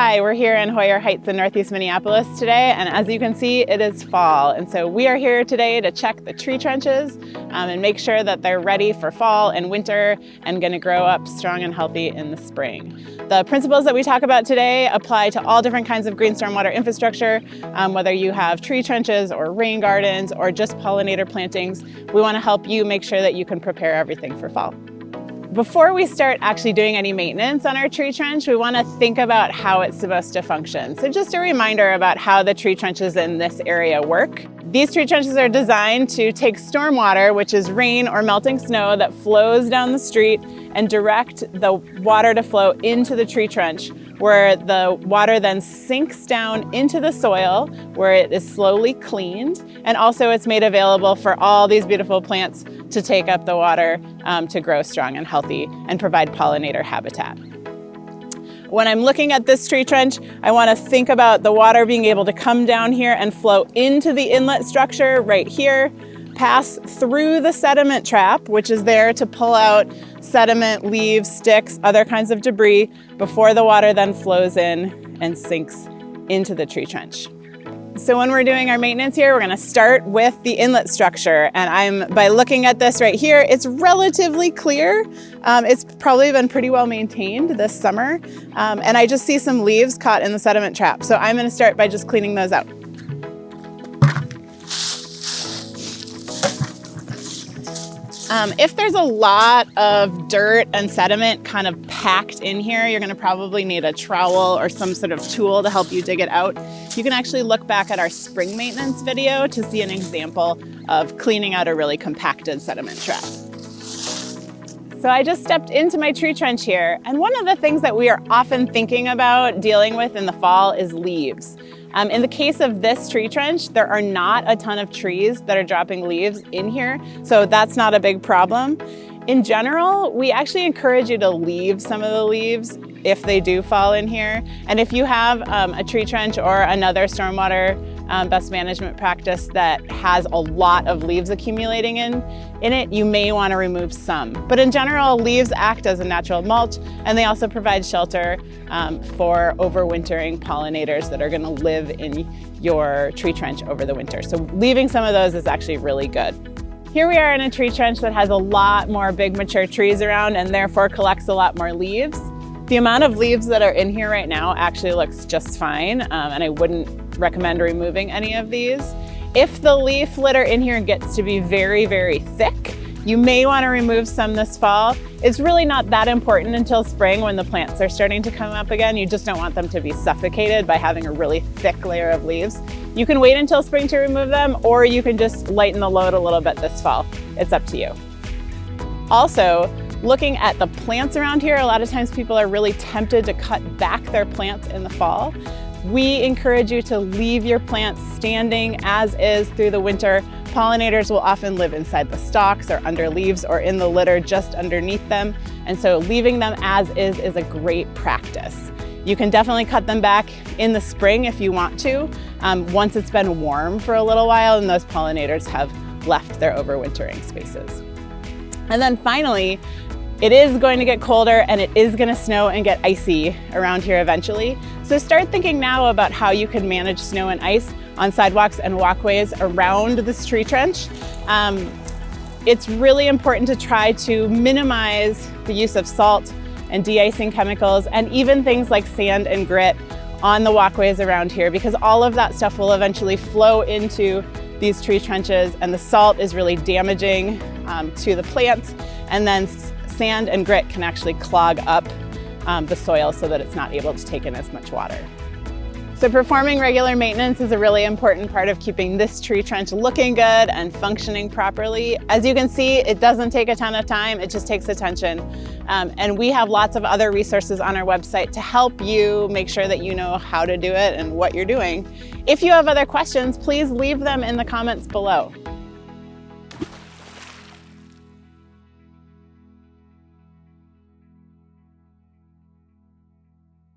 Hi, we're here in Hoyer Heights in Northeast Minneapolis today, and as you can see, it is fall. And so we are here today to check the tree trenches and make sure that they're ready for fall and winter and going to grow up strong and healthy in the spring. The principles that we talk about today apply to all different kinds of green stormwater infrastructure, whether you have tree trenches or rain gardens or just pollinator plantings. We want to help you make sure that you can prepare everything for fall. Before we start actually doing any maintenance on our tree trench, we want to think about how it's supposed to function. So just a reminder about how the tree trenches in this area work. These tree trenches are designed to take stormwater, which is rain or melting snow that flows down the street, and direct the water to flow into the tree trench, where the water then sinks down into the soil where it is slowly cleaned. And also it's made available for all these beautiful plants to take up the water to grow strong and healthy and provide pollinator habitat. When I'm looking at this tree trench, I want to think about the water being able to come down here and flow into the inlet structure right here, pass through the sediment trap, which is there to pull out sediment, leaves, sticks, other kinds of debris before the water then flows in and sinks into the tree trench. So when we're doing our maintenance here, we're going to start with the inlet structure. And by looking at this right here, it's relatively clear. It's probably been pretty well maintained this summer. And I just see some leaves caught in the sediment trap. So I'm going to start by just cleaning those out. If there's a lot of dirt and sediment kind of packed in here, you're going to probably need a trowel or some sort of tool to help you dig it out. You can actually look back at our spring maintenance video to see an example of cleaning out a really compacted sediment trap. So I just stepped into my tree trench here, and one of the things that we are often thinking about dealing with in the fall is leaves. In the case of this tree trench, there are not a ton of trees that are dropping leaves in here, so that's not a big problem. In general, we actually encourage you to leave some of the leaves if they do fall in here. And if you have a tree trench or another stormwater best management practice that has a lot of leaves accumulating in it, you may want to remove some. But in general, leaves act as a natural mulch, and they also provide shelter for overwintering pollinators that are going to live in your tree trench over the winter. So leaving some of those is actually really good. Here we are in a tree trench that has a lot more big mature trees around and therefore collects a lot more leaves. The amount of leaves that are in here right now actually looks just fine, and I wouldn't recommend removing any of these. If the leaf litter in here gets to be very, very thick, you may want to remove some this fall. It's really not that important until spring when the plants are starting to come up again. You just don't want them to be suffocated by having a really thick layer of leaves. You can wait until spring to remove them, or you can just lighten the load a little bit this fall. It's up to you. Also, looking at the plants around here, a lot of times people are really tempted to cut back their plants in the fall. We encourage you to leave your plants standing as is through the winter. Pollinators will often live inside the stalks or under leaves or in the litter just underneath them. And so leaving them as is a great practice. You can definitely cut them back in the spring if you want to, once it's been warm for a little while and those pollinators have left their overwintering spaces. And then finally, it is going to get colder and it is going to snow and get icy around here eventually. So start thinking now about how you can manage snow and ice on sidewalks and walkways around this tree trench. It's really important to try to minimize the use of salt and de-icing chemicals and even things like sand and grit on the walkways around here, because all of that stuff will eventually flow into these tree trenches, and the salt is really damaging to the plants, and then sand and grit can actually clog up the soil so that it's not able to take in as much water. So performing regular maintenance is a really important part of keeping this tree trench looking good and functioning properly. As you can see, it doesn't take a ton of time, it just takes attention. And we have lots of other resources on our website to help you make sure that you know how to do it and what you're doing. If you have other questions, please leave them in the comments below.